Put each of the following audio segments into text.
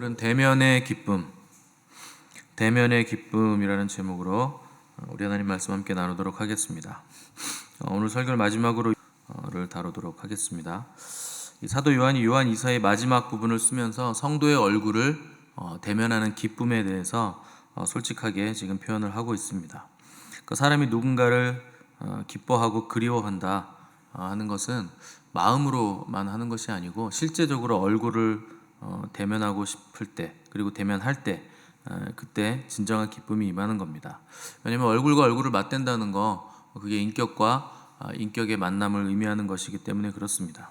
오늘은 대면의 기쁨, 대면의 기쁨이라는 제목으로 우리 하나님 말씀 함께 나누도록 하겠습니다. 오늘 설교를 마지막으로 를 다루도록 하겠습니다. 이 사도 요한이 요한 이서의 마지막 부분을 쓰면서 성도의 얼굴을 대면하는 기쁨에 대해서 솔직하게 지금 표현을 하고 있습니다. 그 사람이 누군가를 기뻐하고 그리워한다 하는 것은 마음으로만 하는 것이 아니고 실제적으로 얼굴을 대면하고 싶을 때, 그리고 대면할 때, 그때 진정한 기쁨이 임하는 겁니다. 왜냐하면 얼굴과 얼굴을 맞댄다는 거, 그게 인격과 인격의 만남을 의미하는 것이기 때문에 그렇습니다.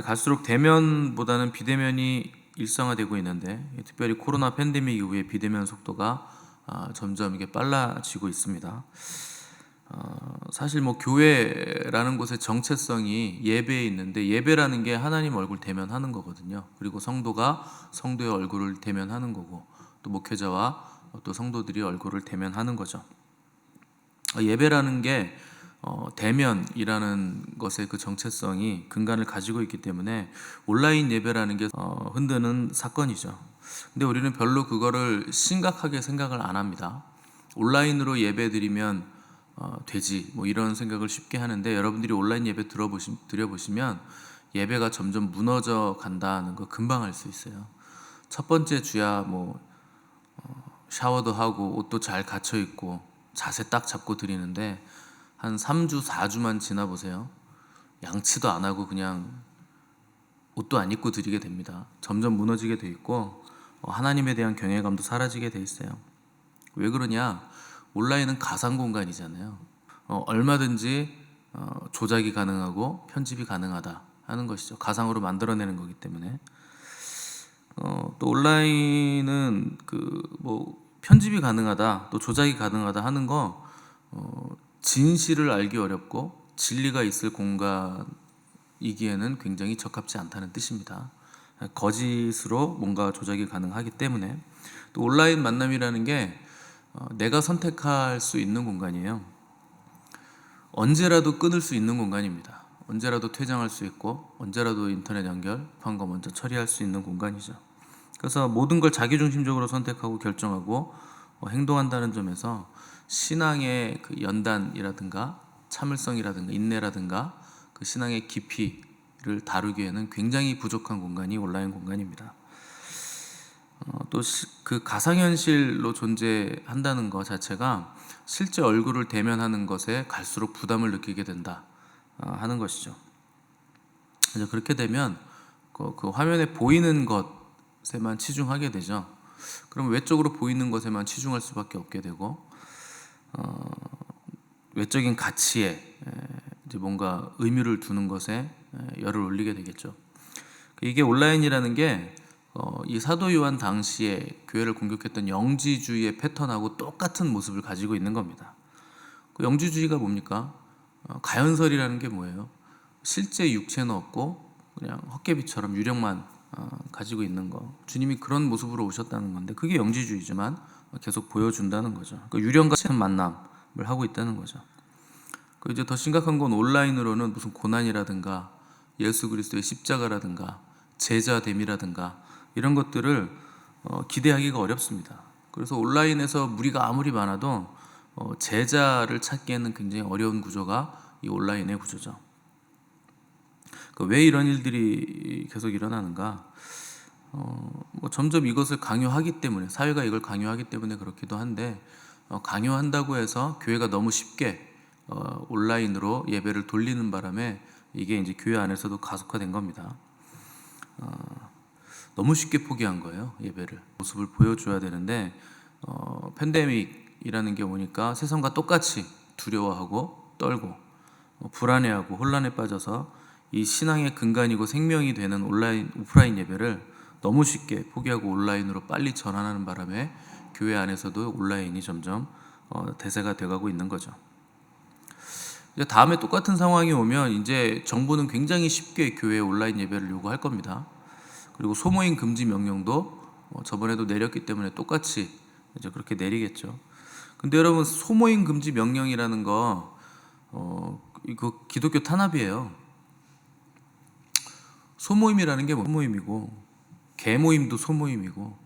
갈수록 대면보다는 비대면이 일상화되고 있는데, 특별히 코로나 팬데믹 이후에 비대면 속도가 점점 이게 빨라지고 있습니다. 사실 교회라는 곳의 정체성이 예배에 있는데, 예배라는 게 하나님 얼굴 대면하는 거거든요. 그리고 성도가 성도의 얼굴을 대면하는 거고, 또 목회자와 또 성도들이 얼굴을 대면하는 거죠. 예배라는 게 대면이라는 것의 그 정체성이 근간을 가지고 있기 때문에 온라인 예배라는 게 흔드는 사건이죠. 근데 우리는 별로 그거를 심각하게 생각을 안 합니다. 온라인으로 예배 드리면 되지 이런 생각을 쉽게 하는데, 여러분들이 온라인 예배 드려보시면 예배가 점점 무너져 간다는 거 금방 알 수 있어요. 첫 번째 주야 샤워도 하고 옷도 잘 갖춰 입고 자세 딱 잡고 드리는데, 한 3주 4주만 지나 보세요. 양치도 안 하고 그냥 옷도 안 입고 드리게 됩니다. 점점 무너지게 돼 있고 하나님에 대한 경외감도 사라지게 돼 있어요. 왜 그러냐? 온라인은 가상 공간이잖아요. 얼마든지 조작이 가능하고 편집이 가능하다 하는 것이죠. 가상으로 만들어내는 거기 때문에. 또 온라인은 편집이 가능하다, 또 조작이 가능하다 하는 거, 진실을 알기 어렵고 진리가 있을 공간이기에는 굉장히 적합지 않다는 뜻입니다. 거짓으로 뭔가 조작이 가능하기 때문에. 또 온라인 만남이라는 게 내가 선택할 수 있는 공간이에요. 언제라도 끊을 수 있는 공간입니다. 언제라도 퇴장할 수 있고, 언제라도 인터넷 연결한 거 먼저 처리할 수 있는 공간이죠. 그래서 모든 걸 자기중심적으로 선택하고 결정하고 행동한다는 점에서 신앙의 그 연단이라든가 참을성이라든가 인내라든가 그 신앙의 깊이를 다루기에는 굉장히 부족한 공간이 온라인 공간입니다. 또 그 가상현실로 존재한다는 것 자체가 실제 얼굴을 대면하는 것에 갈수록 부담을 느끼게 된다 하는 것이죠. 이제 그렇게 되면 그 화면에 보이는 것에만 치중하게 되죠. 그럼 외적으로 보이는 것에만 치중할 수밖에 없게 되고, 외적인 가치에 이제 뭔가 의미를 두는 것에 열을 올리게 되겠죠. 이게 온라인이라는 게 이 사도 요한 당시에 교회를 공격했던 영지주의의 패턴하고 똑같은 모습을 가지고 있는 겁니다. 그 영지주의가 뭡니까? 가연설이라는 게 뭐예요? 실제 육체는 없고 그냥 헛개비처럼 유령만 가지고 있는 거. 주님이 그런 모습으로 오셨다는 건데, 그게 영지주의지만 계속 보여준다는 거죠. 그 유령 같은 만남을 하고 있다는 거죠. 그 이제 더 심각한 건 온라인으로는 무슨 고난이라든가 예수 그리스도의 십자가라든가 제자됨이라든가 이런 것들을 기대하기가 어렵습니다. 그래서 온라인에서 무리가 아무리 많아도 제자를 찾기에는 굉장히 어려운 구조가 이 온라인의 구조죠. 왜 이런 일들이 계속 일어나는가? 점점 이것을 강요하기 때문에, 사회가 이걸 강요하기 때문에 그렇기도 한데, 강요한다고 해서 교회가 너무 쉽게 온라인으로 예배를 돌리는 바람에 이게 이제 교회 안에서도 가속화된 겁니다. 너무 쉽게 포기한 거예요. 예배를 모습을 보여줘야 되는데 팬데믹이라는 게 오니까 세상과 똑같이 두려워하고 떨고 불안해하고 혼란에 빠져서 이 신앙의 근간이고 생명이 되는 오프라인 예배를 너무 쉽게 포기하고 온라인으로 빨리 전환하는 바람에 교회 안에서도 온라인이 점점 대세가 돼가고 있는 거죠. 이제 다음에 똑같은 상황이 오면 이제 정부는 굉장히 쉽게 교회 온라인 예배를 요구할 겁니다. 그리고 소모임 금지 명령도 저번에도 내렸기 때문에 똑같이 이제 그렇게 내리겠죠. 근데 여러분, 소모임 금지 명령이라는 거 이거 기독교 탄압이에요. 소모임이라는 게 소모임이고, 개모임도 소모임이고,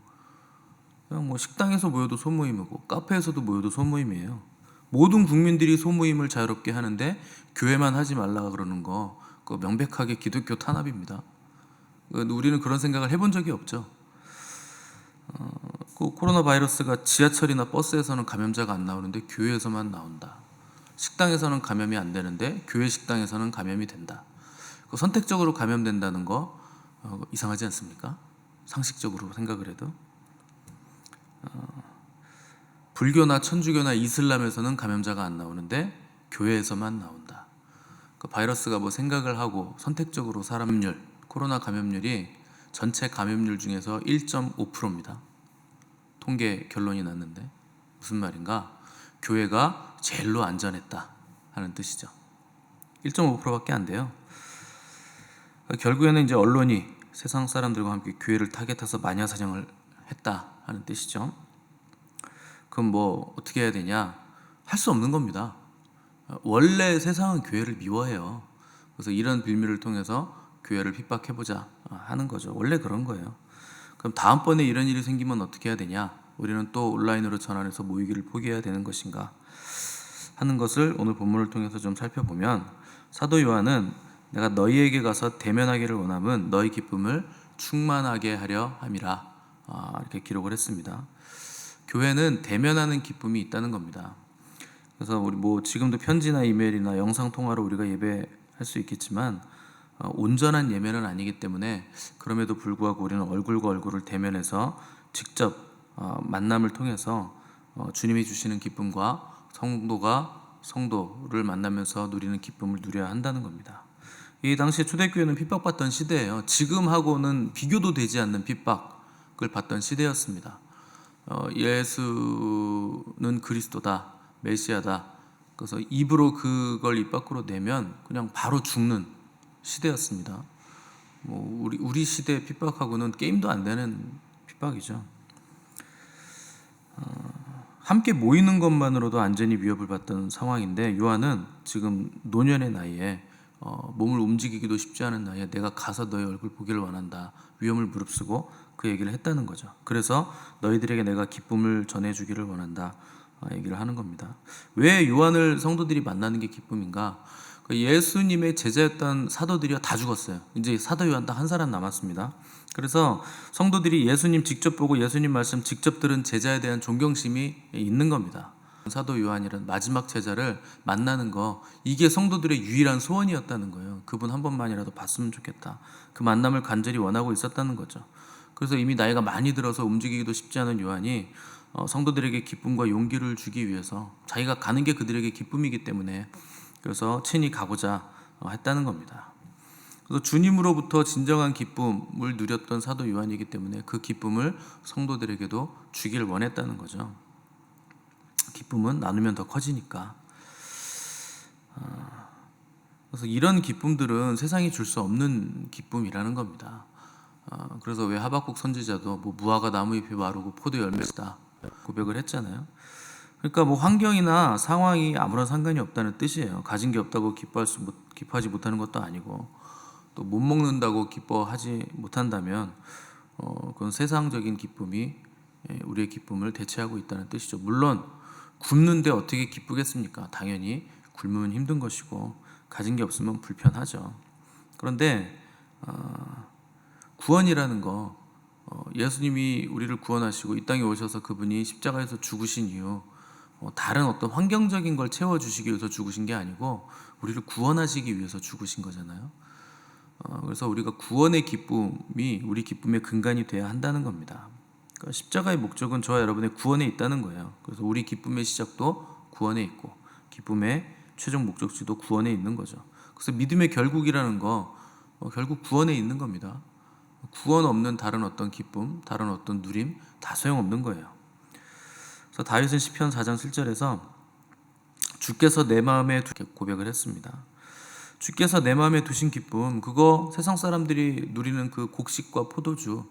그냥 뭐 식당에서 모여도 소모임이고, 카페에서도 모여도 소모임이에요. 모든 국민들이 소모임을 자유롭게 하는데 교회만 하지 말라 그러는 거, 그거 명백하게 기독교 탄압입니다. 우리는 그런 생각을 해본 적이 없죠. 그 코로나 바이러스가 지하철이나 버스에서는 감염자가 안 나오는데 교회에서만 나온다. 식당에서는 감염이 안 되는데 교회 식당에서는 감염이 된다. 그 선택적으로 감염된다는 거 이상하지 않습니까? 상식적으로 생각을 해도. 불교나 천주교나 이슬람에서는 감염자가 안 나오는데 교회에서만 나온다. 그 바이러스가 뭐 생각을 하고 선택적으로 사람률, 코로나 감염률이 전체 감염률 중에서 1.5%입니다. 통계 결론이 났는데 무슨 말인가? 교회가 제일로 안전했다 하는 뜻이죠. 1.5%밖에 안 돼요. 결국에는 이제 언론이 세상 사람들과 함께 교회를 타겟해서 마녀 사냥을 했다 하는 뜻이죠. 그럼 뭐 어떻게 해야 되냐? 할 수 없는 겁니다. 원래 세상은 교회를 미워해요. 그래서 이런 빌미를 통해서 교회를 핍박해보자 하는 거죠. 원래 그런 거예요. 그럼 다음번에 이런 일이 생기면 어떻게 해야 되냐? 우리는 또 온라인으로 전환해서 모이기를 포기해야 되는 것인가? 하는 것을 오늘 본문을 통해서 좀 살펴보면, 사도 요한은 내가 너희에게 가서 대면하기를 원함은 너희 기쁨을 충만하게 하려 함이라, 이렇게 기록을 했습니다. 교회는 대면하는 기쁨이 있다는 겁니다. 그래서 우리 뭐 지금도 편지나 이메일이나 영상 통화로 우리가 예배할 수 있겠지만 온전한 예배는 아니기 때문에, 그럼에도 불구하고 우리는 얼굴과 얼굴을 대면해서 직접 만남을 통해서 주님이 주시는 기쁨과 성도가 성도를 만나면서 누리는 기쁨을 누려야 한다는 겁니다. 이 당시에 초대교회는 핍박받던 시대예요. 지금하고는 비교도 되지 않는 핍박을 받던 시대였습니다. 예수는 그리스도다, 메시아다. 그래서 입으로 그걸 입 밖으로 내면 그냥 바로 죽는 시대였습니다. 뭐 우리 시대의 핍박하고는 게임도 안 되는 핍박이죠. 함께 모이는 것만으로도 안전이 위협을 받던 상황인데, 요한은 지금 노년의 나이에 몸을 움직이기도 쉽지 않은 나이에 내가 가서 너희 얼굴 보기를 원한다, 위험을 무릅쓰고 그 얘기를 했다는 거죠. 그래서 너희들에게 내가 기쁨을 전해주기를 원한다 얘기를 하는 겁니다. 왜 요한을 성도들이 만나는 게 기쁨인가? 예수님의 제자였던 사도들이 다 죽었어요. 이제 사도 요한 딱 한 사람 남았습니다. 그래서 성도들이 예수님 직접 보고 예수님 말씀 직접 들은 제자에 대한 존경심이 있는 겁니다. 사도 요한이란 마지막 제자를 만나는 거, 이게 성도들의 유일한 소원이었다는 거예요. 그분 한 번만이라도 봤으면 좋겠다. 그 만남을 간절히 원하고 있었다는 거죠. 그래서 이미 나이가 많이 들어서 움직이기도 쉽지 않은 요한이 성도들에게 기쁨과 용기를 주기 위해서, 자기가 가는 게 그들에게 기쁨이기 때문에 그래서 친히 가고자 했다는 겁니다. 그래서 주님으로부터 진정한 기쁨을 누렸던 사도 요한이기 때문에 그 기쁨을 성도들에게도 주길 원했다는 거죠. 기쁨은 나누면 더 커지니까. 그래서 이런 기쁨들은 세상이 줄 수 없는 기쁨이라는 겁니다. 그래서 왜 하박국 선지자도 뭐 무화과 나무 잎이 마르고 포도 열매다 고백을 했잖아요. 그러니까 뭐 환경이나 상황이 아무런 상관이 없다는 뜻이에요. 가진 게 없다고 기뻐하지 못하는 것도 아니고, 또 못 먹는다고 기뻐하지 못한다면 그건 세상적인 기쁨이 우리의 기쁨을 대체하고 있다는 뜻이죠. 물론 굶는데 어떻게 기쁘겠습니까? 당연히 굶으면 힘든 것이고 가진 게 없으면 불편하죠. 그런데 구원이라는 거, 예수님이 우리를 구원하시고 이 땅에 오셔서 그분이 십자가에서 죽으신 이유, 다른 어떤 환경적인 걸 채워주시기 위해서 죽으신 게 아니고 우리를 구원하시기 위해서 죽으신 거잖아요. 그래서 우리가 구원의 기쁨이 우리 기쁨의 근간이 돼야 한다는 겁니다. 그러니까 십자가의 목적은 저와 여러분의 구원에 있다는 거예요. 그래서 우리 기쁨의 시작도 구원에 있고 기쁨의 최종 목적지도 구원에 있는 거죠. 그래서 믿음의 결국이라는 거 결국 구원에 있는 겁니다. 구원 없는 다른 어떤 기쁨, 다른 어떤 누림 다 소용없는 거예요. 그래서 다윗은 시편 4장 7절에서 주께서 내 마음에 고백을 했습니다. 주께서 내 마음에 두신 기쁨, 그거 세상 사람들이 누리는 그 곡식과 포도주,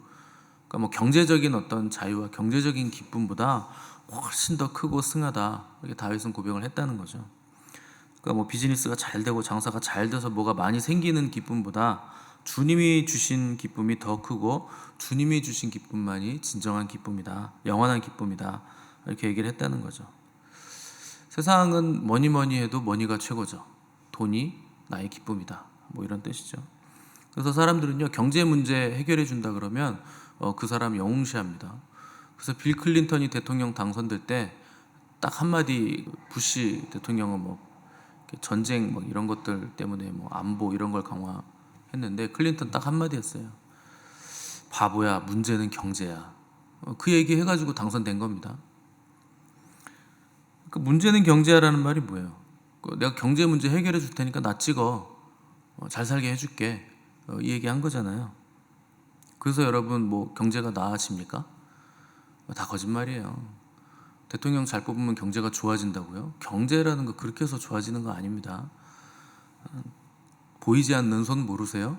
그러니까 뭐 경제적인 어떤 자유와 경제적인 기쁨보다 훨씬 더 크고 승하다, 이렇게 다윗은 고백을 했다는 거죠. 그러니까 뭐 비즈니스가 잘 되고 장사가 잘 돼서 뭐가 많이 생기는 기쁨보다 주님이 주신 기쁨이 더 크고 주님이 주신 기쁨만이 진정한 기쁨이다, 영원한 기쁨이다, 이렇게 얘기를 했다는 거죠. 세상은 뭐니 뭐니 해도 머니가 최고죠. 돈이 나의 기쁨이다, 뭐 이런 뜻이죠. 그래서 사람들은요, 경제 문제 해결해 준다 그러면 그 사람 영웅시합니다. 그래서 빌 클린턴이 대통령 당선될 때 딱 한마디, 부시 대통령은 뭐 전쟁 뭐 이런 것들 때문에 뭐 안보 이런 걸 강화했는데 클린턴 딱 한마디 했어요. 바보야, 문제는 경제야. 그 얘기 해가지고 당선된 겁니다. 그 문제는 경제야라는 말이 뭐예요? 내가 경제 문제 해결해 줄 테니까 나 찍어, 잘 살게 해줄게, 이 얘기 한 거잖아요. 그래서 여러분 뭐 경제가 나아집니까? 다 거짓말이에요. 대통령 잘 뽑으면 경제가 좋아진다고요? 경제라는 거 그렇게 해서 좋아지는 거 아닙니다. 보이지 않는 손 모르세요?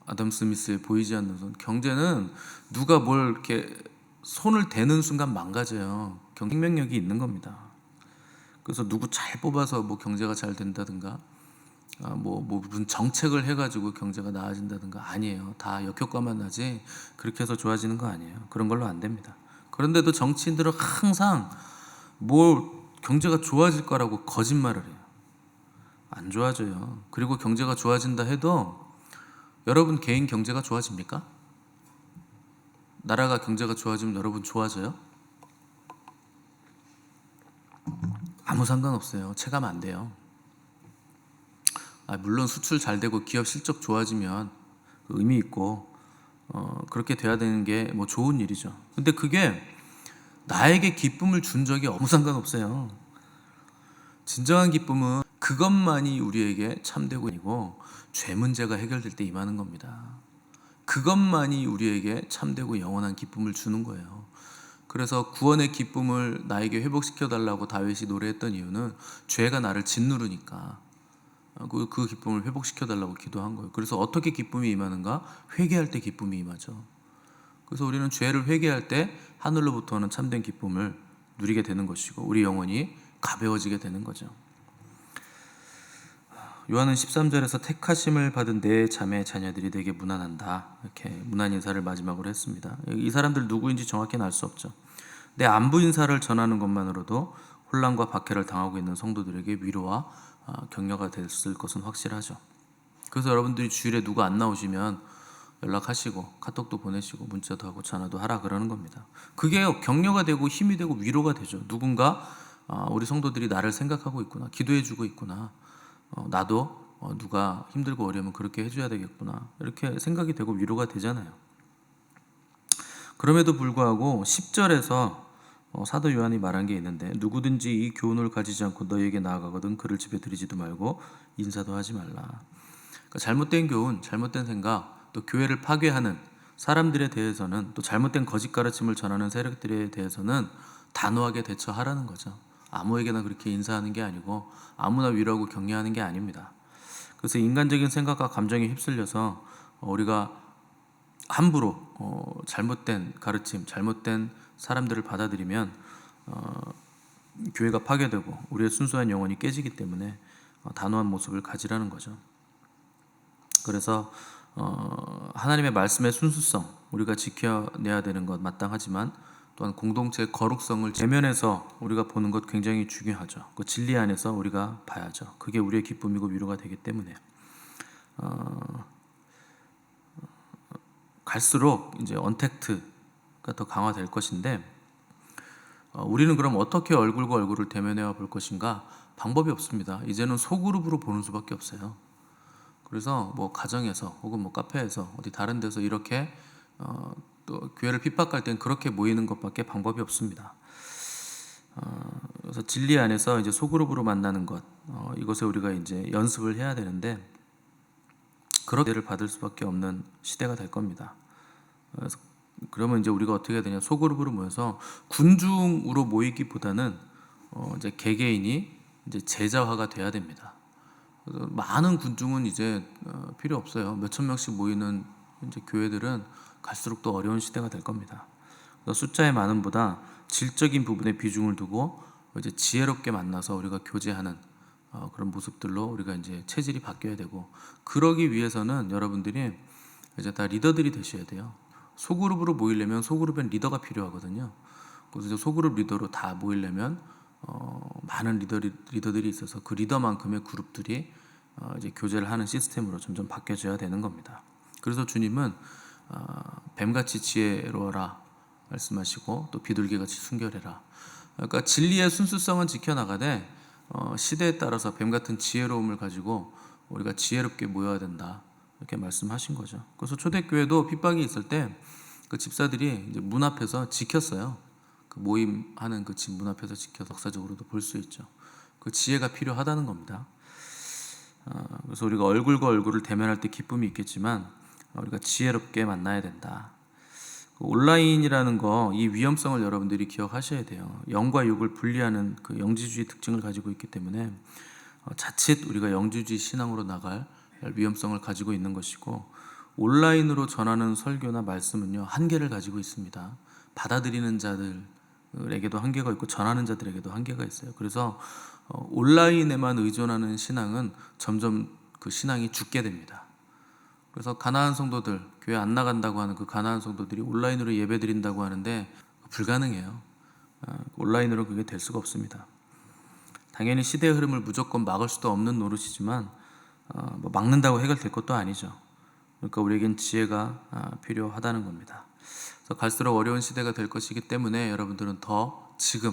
아담 스미스의 보이지 않는 손. 경제는 누가 뭘 이렇게 손을 대는 순간 망가져요. 생명력이 있는 겁니다. 그래서 누구 잘 뽑아서 뭐 경제가 잘 된다든가, 뭐 무슨 정책을 해가지고 경제가 나아진다든가 아니에요. 다 역효과만 나지 그렇게 해서 좋아지는 거 아니에요. 그런 걸로 안 됩니다. 그런데도 정치인들은 항상 뭐 경제가 좋아질 거라고 거짓말을 해요. 안 좋아져요. 그리고 경제가 좋아진다 해도 여러분 개인 경제가 좋아집니까? 나라가 경제가 좋아지면 여러분 좋아져요? 아무 상관없어요. 체감 안 돼요. 물론 수출 잘 되고 기업 실적 좋아지면 의미 있고 그렇게 돼야 되는 게 뭐 좋은 일이죠. 근데 그게 나에게 기쁨을 준 적이 아무 상관없어요. 진정한 기쁨은 그것만이 우리에게 참되고 아니고 죄 문제가 해결될 때 임하는 겁니다. 그것만이 우리에게 참되고 영원한 기쁨을 주는 거예요. 그래서 구원의 기쁨을 나에게 회복시켜 달라고 다윗이 노래했던 이유는 죄가 나를 짓누르니까 그 기쁨을 회복시켜 달라고 기도한 거예요. 그래서 어떻게 기쁨이 임하는가? 회개할 때 기쁨이 임하죠. 그래서 우리는 죄를 회개할 때 하늘로부터는 참된 기쁨을 누리게 되는 것이고 우리 영혼이 가벼워지게 되는 거죠. 요한은 13절에서 택하심을 받은 내 자매 자녀들이 내게 문안한다, 이렇게 문안 인사를 마지막으로 했습니다. 이 사람들 누구인지 정확히는 알 수 없죠. 내 안부 인사를 전하는 것만으로도 혼란과 박해를 당하고 있는 성도들에게 위로와 격려가 됐을 것은 확실하죠. 그래서 여러분들이 주일에 누구 안 나오시면 연락하시고 카톡도 보내시고 문자도 하고 전화도 하라 그러는 겁니다. 그게 격려가 되고 힘이 되고 위로가 되죠. 누군가 우리 성도들이 나를 생각하고 있구나, 기도해 주고 있구나, 나도 누가 힘들고 어려우면 그렇게 해줘야 되겠구나, 이렇게 생각이 되고 위로가 되잖아요. 그럼에도 불구하고 10절에서 사도 요한이 말한 게 있는데, 누구든지 이 교훈을 가지지 않고 너희에게 나아가거든 그를 집에 들이지도 말고 인사도 하지 말라. 그러니까 잘못된 교훈, 잘못된 생각, 또 교회를 파괴하는 사람들에 대해서는, 또 잘못된 거짓 가르침을 전하는 세력들에 대해서는 단호하게 대처하라는 거죠. 아무에게나 그렇게 인사하는 게 아니고 아무나 위로하고 격려하는 게 아닙니다. 그래서 인간적인 생각과 감정에 휩쓸려서 우리가 함부로 잘못된 가르침, 잘못된 사람들을 받아들이면 교회가 파괴되고 우리의 순수한 영혼이 깨지기 때문에 단호한 모습을 가지라는 거죠. 그래서 하나님의 말씀의 순수성, 우리가 지켜내야 되는 것 마땅하지만 또한 공동체의 거룩성을 대면에서 우리가 보는 것 굉장히 중요하죠. 그 진리 안에서 우리가 봐야죠. 그게 우리의 기쁨이고 위로가 되기 때문에 갈수록 이제 언택트가 더 강화될 것인데, 우리는 그럼 어떻게 얼굴과 얼굴을 대면해 볼 것인가? 방법이 없습니다. 이제는 소그룹으로 보는 수밖에 없어요. 그래서 뭐 가정에서 혹은 뭐 카페에서 어디 다른 데서 이렇게 또 교회를 핍박할 땐 그렇게 모이는 것밖에 방법이 없습니다. 그래서 진리 안에서 이제 소그룹으로 만나는 것, 이것에 우리가 이제 연습을 해야 되는데, 그런 기대를 받을 수밖에 없는 시대가 될 겁니다. 그래서 그러면 이제 우리가 어떻게 해야 되냐? 소그룹으로 모여서 군중으로 모이기보다는 이제 개개인이 이제 제자화가 돼야 됩니다. 그래서 많은 군중은 이제 필요 없어요. 몇천 명씩 모이는 이제 교회들은 갈수록 더 어려운 시대가 될 겁니다. 그래서 숫자의 많음보다 질적인 부분에 비중을 두고 이제 지혜롭게 만나서 우리가 교제하는 그런 모습들로 우리가 이제 체질이 바뀌어야 되고, 그러기 위해서는 여러분들이 이제 다 리더들이 되셔야 돼요. 소그룹으로 모이려면 소그룹엔 리더가 필요하거든요. 그래서 이제 소그룹 리더로 다 모이려면 많은 리더들이 있어서 그 리더만큼의 그룹들이 이제 교제를 하는 시스템으로 점점 바뀌어져야 되는 겁니다. 그래서 주님은 뱀같이 지혜로워라 말씀하시고, 또 비둘기같이 순결해라. 그러니까 진리의 순수성은 지켜나가되 시대에 따라서 뱀같은 지혜로움을 가지고 우리가 지혜롭게 모여야 된다, 이렇게 말씀하신 거죠. 그래서 초대교회도 핍박이 있을 때 그 집사들이 이제 문 앞에서 지켰어요. 그 모임하는 그 집 문 앞에서 지켜서 역사적으로도 볼 수 있죠. 그 지혜가 필요하다는 겁니다. 그래서 우리가 얼굴과 얼굴을 대면할 때 기쁨이 있겠지만 우리가 지혜롭게 만나야 된다. 온라인이라는 거, 이 위험성을 여러분들이 기억하셔야 돼요. 영과 육을 분리하는 그 영지주의 특징을 가지고 있기 때문에 자칫 우리가 영지주의 신앙으로 나갈 위험성을 가지고 있는 것이고, 온라인으로 전하는 설교나 말씀은요, 한계를 가지고 있습니다. 받아들이는 자들에게도 한계가 있고 전하는 자들에게도 한계가 있어요. 그래서 온라인에만 의존하는 신앙은 점점 그 신앙이 죽게 됩니다. 그래서 가나안 성도들, 교회 안 나간다고 하는 그 가나안 성도들이 온라인으로 예배 드린다고 하는데 불가능해요. 온라인으로 그게 될 수가 없습니다. 당연히 시대의 흐름을 무조건 막을 수도 없는 노릇이지만 뭐 막는다고 해결될 것도 아니죠. 그러니까 우리에겐 지혜가 필요하다는 겁니다. 그래서 갈수록 어려운 시대가 될 것이기 때문에 여러분들은 더 지금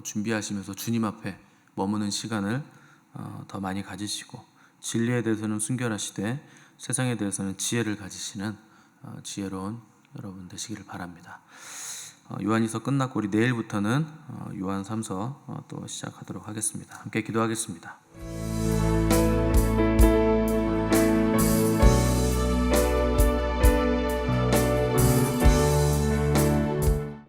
준비하시면서 주님 앞에 머무는 시간을 더 많이 가지시고, 진리에 대해서는 순결하시되 세상에 대해서는 지혜를 가지시는 지혜로운 여러분 되시기를 바랍니다. 요한이서 끝났고 우리 내일부터는 요한 3서 또 시작하도록 하겠습니다. 함께 기도하겠습니다.